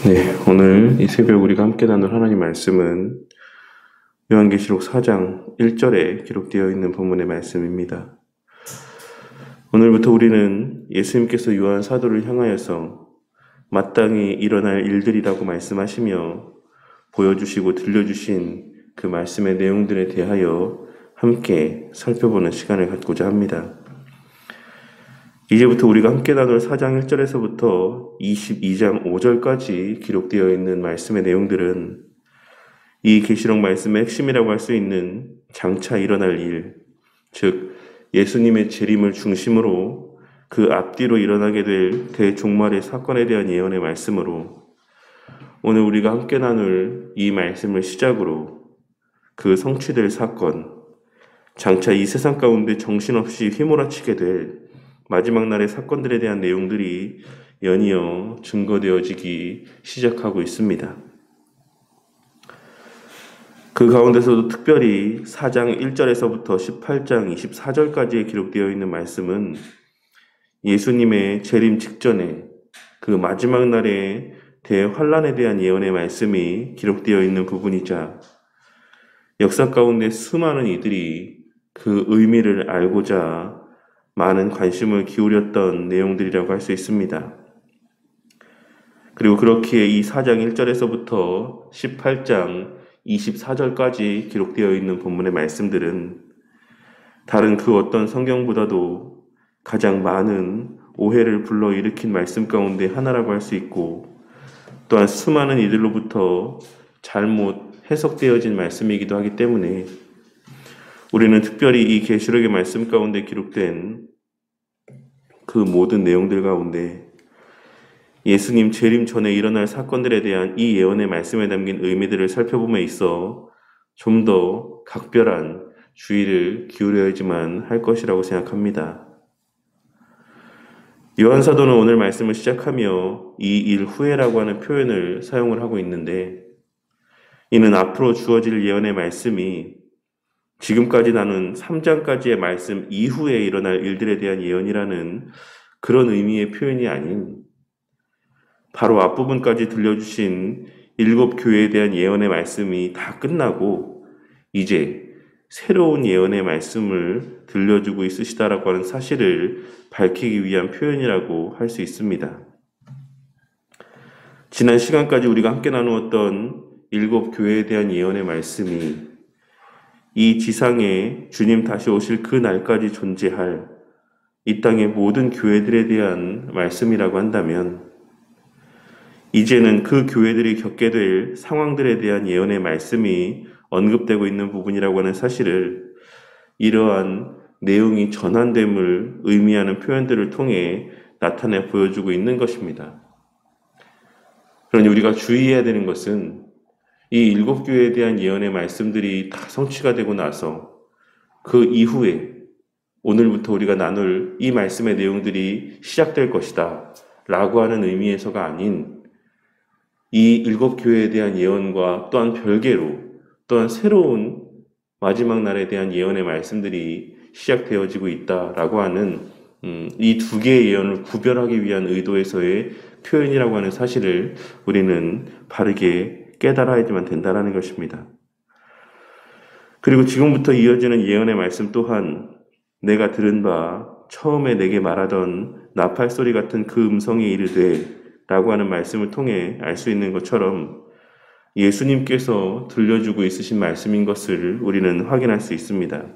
네, 오늘 이 새벽 우리가 함께 나눌 하나님 말씀은 요한계시록 4장 1절에 기록되어 있는 본문의 말씀입니다. 오늘부터 우리는 예수님께서 요한 사도를 향하여서 마땅히 일어날 일들이라고 말씀하시며 보여주시고 들려주신 그 말씀의 내용들에 대하여 함께 살펴보는 시간을 갖고자 합니다. 이제부터 우리가 함께 나눌 4장 1절에서부터 22장 5절까지 기록되어 있는 말씀의 내용들은 이 계시록 말씀의 핵심이라고 할 수 있는 장차 일어날 일, 즉 예수님의 재림을 중심으로 그 앞뒤로 일어나게 될 대종말의 사건에 대한 예언의 말씀으로 오늘 우리가 함께 나눌 이 말씀을 시작으로 그 성취될 사건, 장차 이 세상 가운데 정신없이 휘몰아치게 될 마지막 날의 사건들에 대한 내용들이 연이어 증거되어지기 시작하고 있습니다. 그 가운데서도 특별히 4장 1절에서부터 18장 24절까지에 기록되어 있는 말씀은 예수님의 재림 직전에 그 마지막 날의 대환란에 대한 예언의 말씀이 기록되어 있는 부분이자 역사 가운데 수많은 이들이 그 의미를 알고자 많은 관심을 기울였던 내용들이라고 할 수 있습니다. 그리고 그렇기에 이 4장 1절에서부터 18장 24절까지 기록되어 있는 본문의 말씀들은 다른 그 어떤 성경보다도 가장 많은 오해를 불러일으킨 말씀 가운데 하나라고 할 수 있고 또한 수많은 이들로부터 잘못 해석되어진 말씀이기도 하기 때문에 우리는 특별히 이 계시록의 말씀 가운데 기록된 그 모든 내용들 가운데 예수님 재림 전에 일어날 사건들에 대한 이 예언의 말씀에 담긴 의미들을 살펴봄에 있어 좀 더 각별한 주의를 기울여야지만 할 것이라고 생각합니다. 요한 사도는 오늘 말씀을 시작하며 이 일 후에라고 하는 표현을 사용을 하고 있는데 이는 앞으로 주어질 예언의 말씀이 지금까지 나눈 3장까지의 말씀 이후에 일어날 일들에 대한 예언이라는 그런 의미의 표현이 아닌 바로 앞부분까지 들려주신 7교회에 대한 예언의 말씀이 다 끝나고 이제 새로운 예언의 말씀을 들려주고 있으시다라고 하는 사실을 밝히기 위한 표현이라고 할 수 있습니다. 지난 시간까지 우리가 함께 나누었던 7교회에 대한 예언의 말씀이 이 지상에 주님 다시 오실 그 날까지 존재할 이 땅의 모든 교회들에 대한 말씀이라고 한다면 이제는 그 교회들이 겪게 될 상황들에 대한 예언의 말씀이 언급되고 있는 부분이라고 하는 사실을 이러한 내용이 전환됨을 의미하는 표현들을 통해 나타내 보여주고 있는 것입니다. 그러니 우리가 주의해야 되는 것은 이 7교회에 대한 예언의 말씀들이 다 성취가 되고 나서 그 이후에 오늘부터 우리가 나눌 이 말씀의 내용들이 시작될 것이다 라고 하는 의미에서가 아닌 이 7교회에 대한 예언과 또한 별개로 또한 새로운 마지막 날에 대한 예언의 말씀들이 시작되어지고 있다라고 하는 이 두 개의 예언을 구별하기 위한 의도에서의 표현이라고 하는 사실을 우리는 바르게 깨달아야지만 된다는 것입니다. 그리고 지금부터 이어지는 예언의 말씀 또한 내가 들은 바 처음에 내게 말하던 나팔 소리 같은 그 음성이 이르되 라고 하는 말씀을 통해 알 수 있는 것처럼 예수님께서 들려주고 있으신 말씀인 것을 우리는 확인할 수 있습니다.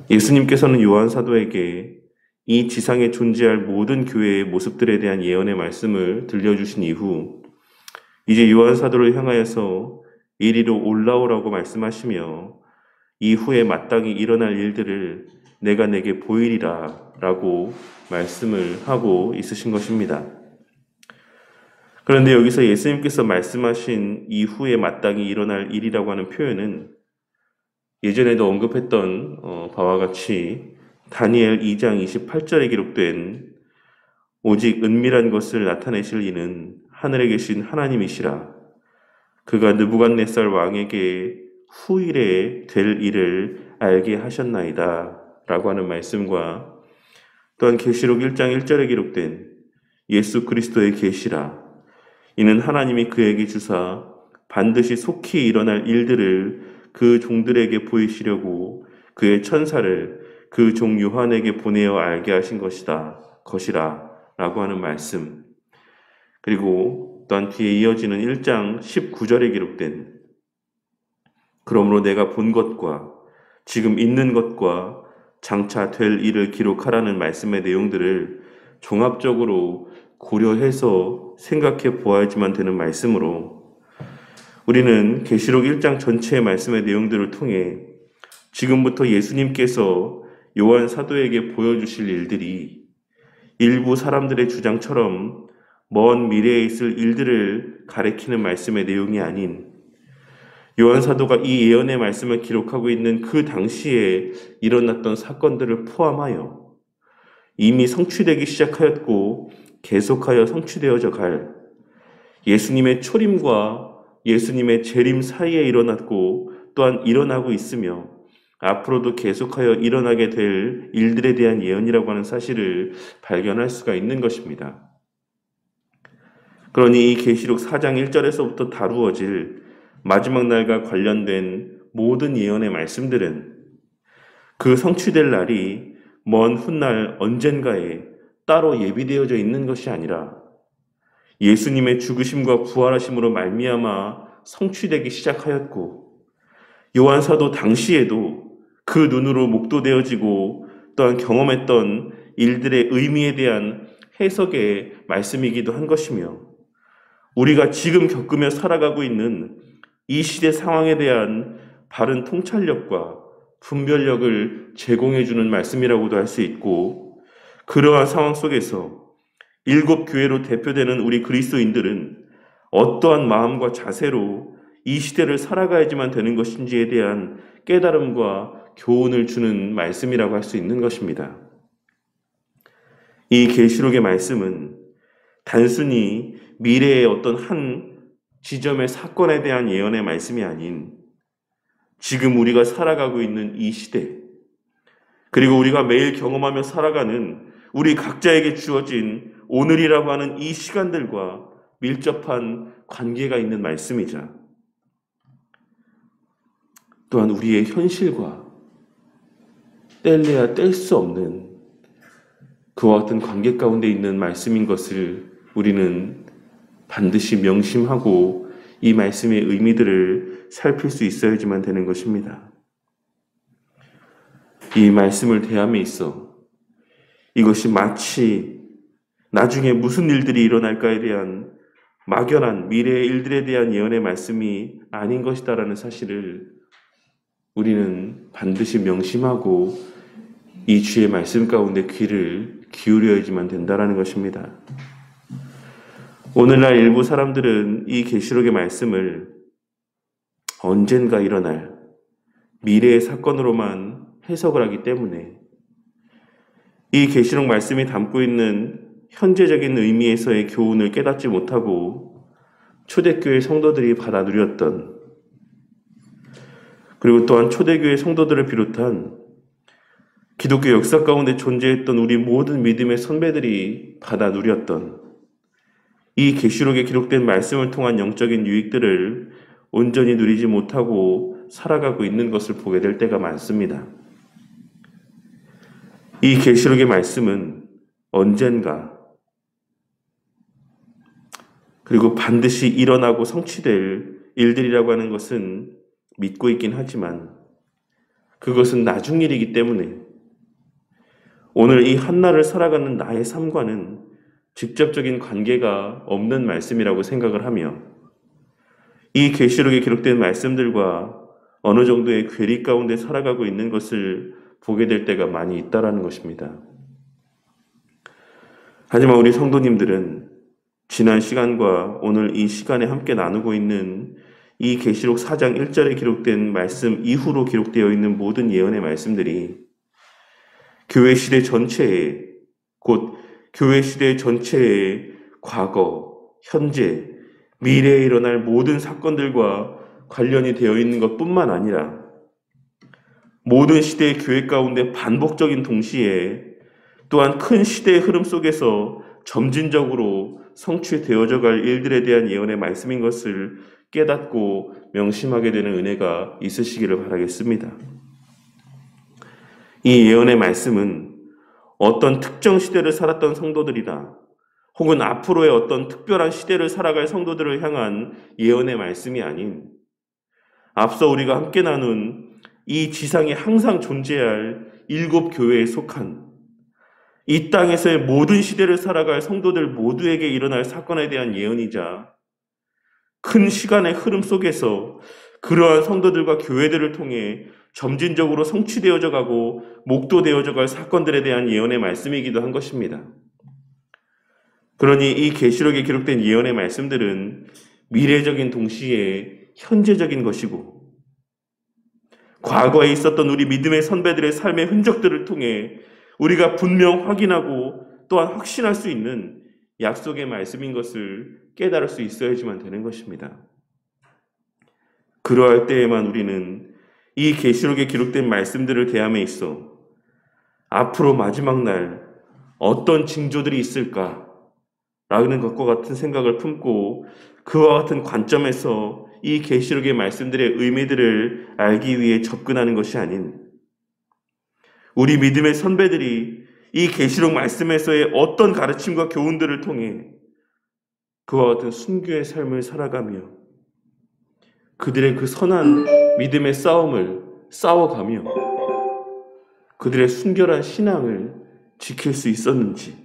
예수님께서는 요한 사도에게 이 지상에 존재할 모든 교회의 모습들에 대한 예언의 말씀을 들려주신 이후 이제 요한 사도를 향하여서 이리로 올라오라고 말씀하시며 이후에 마땅히 일어날 일들을 내가 내게 보이리라 라고 말씀을 하고 있으신 것입니다. 그런데 여기서 예수님께서 말씀하신 이후에 마땅히 일어날 일이라고 하는 표현은 예전에도 언급했던 바와 같이 다니엘 2장 28절에 기록된 오직 은밀한 것을 나타내실 이는 하늘에 계신 하나님이시라. 그가 느부갓네살 왕에게 후일에 될 일을 알게 하셨나이다 라고 하는 말씀과 또한 계시록 1장 1절에 기록된 예수 그리스도의 계시라 이는 하나님이 그에게 주사 반드시 속히 일어날 일들을 그 종들에게 보이시려고 그의 천사를 그 종 요한에게 보내어 알게 하신 것이라 라고 하는 말씀. 그리고 또한 뒤에 이어지는 1장 19절에 기록된 그러므로 내가 본 것과 지금 있는 것과 장차 될 일을 기록하라는 말씀의 내용들을 종합적으로 고려해서 생각해 보아야지만 되는 말씀으로 우리는 계시록 1장 전체의 말씀의 내용들을 통해 지금부터 예수님께서 요한 사도에게 보여주실 일들이 일부 사람들의 주장처럼 먼 미래에 있을 일들을 가리키는 말씀의 내용이 아닌 요한 사도가 이 예언의 말씀을 기록하고 있는 그 당시에 일어났던 사건들을 포함하여 이미 성취되기 시작하였고 계속하여 성취되어져 갈 예수님의 초림과 예수님의 재림 사이에 일어났고 또한 일어나고 있으며 앞으로도 계속하여 일어나게 될 일들에 대한 예언이라고 하는 사실을 발견할 수가 있는 것입니다. 그러니 이 계시록 4장 1절에서부터 다루어질 마지막 날과 관련된 모든 예언의 말씀들은 그 성취될 날이 먼 훗날 언젠가에 따로 예비되어져 있는 것이 아니라 예수님의 죽으심과 부활하심으로 말미암아 성취되기 시작하였고 요한 사도 당시에도 그 눈으로 목도되어지고 또한 경험했던 일들의 의미에 대한 해석의 말씀이기도 한 것이며 우리가 지금 겪으며 살아가고 있는 이 시대 상황에 대한 바른 통찰력과 분별력을 제공해주는 말씀이라고도 할 수 있고 그러한 상황 속에서 7교회로 대표되는 우리 그리스도인들은 어떠한 마음과 자세로 이 시대를 살아가야지만 되는 것인지에 대한 깨달음과 교훈을 주는 말씀이라고 할 수 있는 것입니다. 이 계시록의 말씀은 단순히 미래의 어떤 한 지점의 사건에 대한 예언의 말씀이 아닌 지금 우리가 살아가고 있는 이 시대 그리고 우리가 매일 경험하며 살아가는 우리 각자에게 주어진 오늘이라고 하는 이 시간들과 밀접한 관계가 있는 말씀이자 또한 우리의 현실과 뗄래야 뗄 수 없는 그와 같은 관계 가운데 있는 말씀인 것을 우리는 반드시 명심하고 이 말씀의 의미들을 살필 수 있어야지만 되는 것입니다. 이 말씀을 대함에 있어 이것이 마치 나중에 무슨 일들이 일어날까에 대한 막연한 미래의 일들에 대한 예언의 말씀이 아닌 것이다라는 사실을 우리는 반드시 명심하고 이 주의 말씀 가운데 귀를 기울여야지만 된다라는 것입니다. 오늘날 일부 사람들은 이 계시록의 말씀을 언젠가 일어날 미래의 사건으로만 해석을 하기 때문에 이 계시록 말씀이 담고 있는 현재적인 의미에서의 교훈을 깨닫지 못하고 초대교회 성도들이 받아 누렸던 그리고 또한 초대교회 성도들을 비롯한 기독교 역사 가운데 존재했던 우리 모든 믿음의 선배들이 받아 누렸던 이 계시록에 기록된 말씀을 통한 영적인 유익들을 온전히 누리지 못하고 살아가고 있는 것을 보게 될 때가 많습니다. 이 계시록의 말씀은 언젠가 그리고 반드시 일어나고 성취될 일들이라고 하는 것은 믿고 있긴 하지만 그것은 나중 일이기 때문에 오늘 이 한날을 살아가는 나의 삶과는 직접적인 관계가 없는 말씀이라고 생각을 하며 이 계시록에 기록된 말씀들과 어느 정도의 괴리 가운데 살아가고 있는 것을 보게 될 때가 많이 있다라는 것입니다. 하지만 우리 성도님들은 지난 시간과 오늘 이 시간에 함께 나누고 있는 이 계시록 4장 1절에 기록된 말씀 이후로 기록되어 있는 모든 예언의 말씀들이 교회 시대 전체에 곧 교회 시대 전체의 과거, 현재, 미래에 일어날 모든 사건들과 관련이 되어 있는 것뿐만 아니라 모든 시대의 교회 가운데 반복적인 동시에 또한 큰 시대의 흐름 속에서 점진적으로 성취되어져 갈 일들에 대한 예언의 말씀인 것을 깨닫고 명심하게 되는 은혜가 있으시기를 바라겠습니다. 이 예언의 말씀은 어떤 특정 시대를 살았던 성도들이나 혹은 앞으로의 어떤 특별한 시대를 살아갈 성도들을 향한 예언의 말씀이 아닌 앞서 우리가 함께 나눈 이 지상에 항상 존재할 7교회에 속한 이 땅에서의 모든 시대를 살아갈 성도들 모두에게 일어날 사건에 대한 예언이자 큰 시간의 흐름 속에서 그러한 성도들과 교회들을 통해 점진적으로 성취되어져 가고 목도되어져 갈 사건들에 대한 예언의 말씀이기도 한 것입니다. 그러니 이 계시록에 기록된 예언의 말씀들은 미래적인 동시에 현재적인 것이고 과거에 있었던 우리 믿음의 선배들의 삶의 흔적들을 통해 우리가 분명 확인하고 또한 확신할 수 있는 약속의 말씀인 것을 깨달을 수 있어야지만 되는 것입니다. 그러할 때에만 우리는 이 계시록에 기록된 말씀들을 대함에 있어 앞으로 마지막 날 어떤 징조들이 있을까? 라는 것과 같은 생각을 품고 그와 같은 관점에서 이 계시록의 말씀들의 의미들을 알기 위해 접근하는 것이 아닌 우리 믿음의 선배들이 이 계시록 말씀에서의 어떤 가르침과 교훈들을 통해 그와 같은 순교의 삶을 살아가며 그들의 그 선한 믿음의 싸움을 싸워가며 그들의 순결한 신앙을 지킬 수 있었는지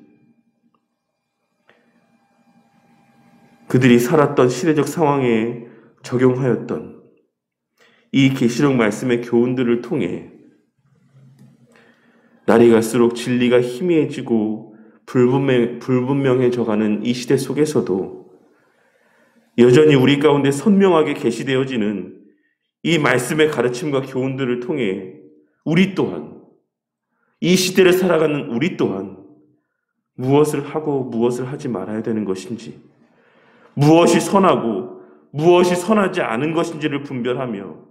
그들이 살았던 시대적 상황에 적용하였던 이 계시록 말씀의 교훈들을 통해 날이 갈수록 진리가 희미해지고 불분명해져가는 이 시대 속에서도 여전히 우리 가운데 선명하게 계시되어지는 이 말씀의 가르침과 교훈들을 통해 우리 또한 이 시대를 살아가는 우리 또한 무엇을 하고 무엇을 하지 말아야 되는 것인지 무엇이 선하고 무엇이 선하지 않은 것인지를 분별하며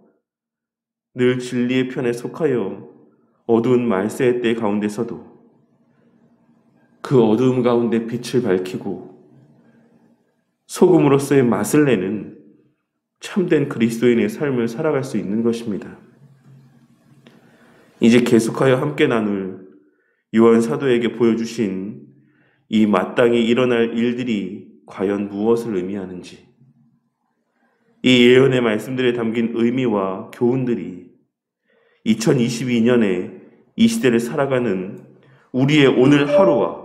늘 진리의 편에 속하여 어두운 말세의 때 가운데서도 그 어두움 가운데 빛을 밝히고 소금으로서의 맛을 내는 참된 그리스도인의 삶을 살아갈 수 있는 것입니다. 이제 계속하여 함께 나눌 요한 사도에게 보여주신 이 마땅히 일어날 일들이 과연 무엇을 의미하는지 이 예언의 말씀들에 담긴 의미와 교훈들이 2022년에 이 시대를 살아가는 우리의 오늘 하루와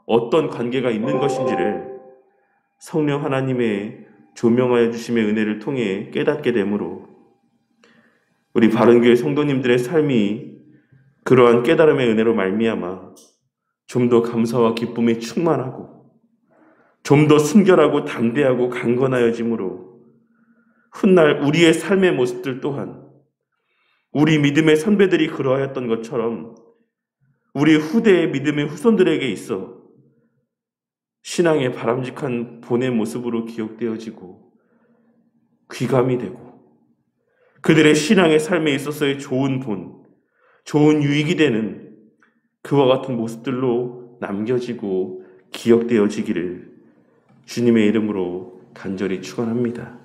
어떤 관계가 있는 것인지를 성령 하나님의 조명하여 주심의 은혜를 통해 깨닫게 되므로 우리 바른교회 성도님들의 삶이 그러한 깨달음의 은혜로 말미암아 좀 더 감사와 기쁨에 충만하고 좀 더 순결하고 담대하고 강건하여짐으로 훗날 우리의 삶의 모습들 또한 우리 믿음의 선배들이 그러하였던 것처럼 우리 후대의 믿음의 후손들에게 있어 신앙의 바람직한 본의 모습으로 기억되어지고 귀감이 되고 그들의 신앙의 삶에 있어서의 좋은 본, 좋은 유익이 되는 그와 같은 모습들로 남겨지고 기억되어지기를 주님의 이름으로 간절히 축원합니다.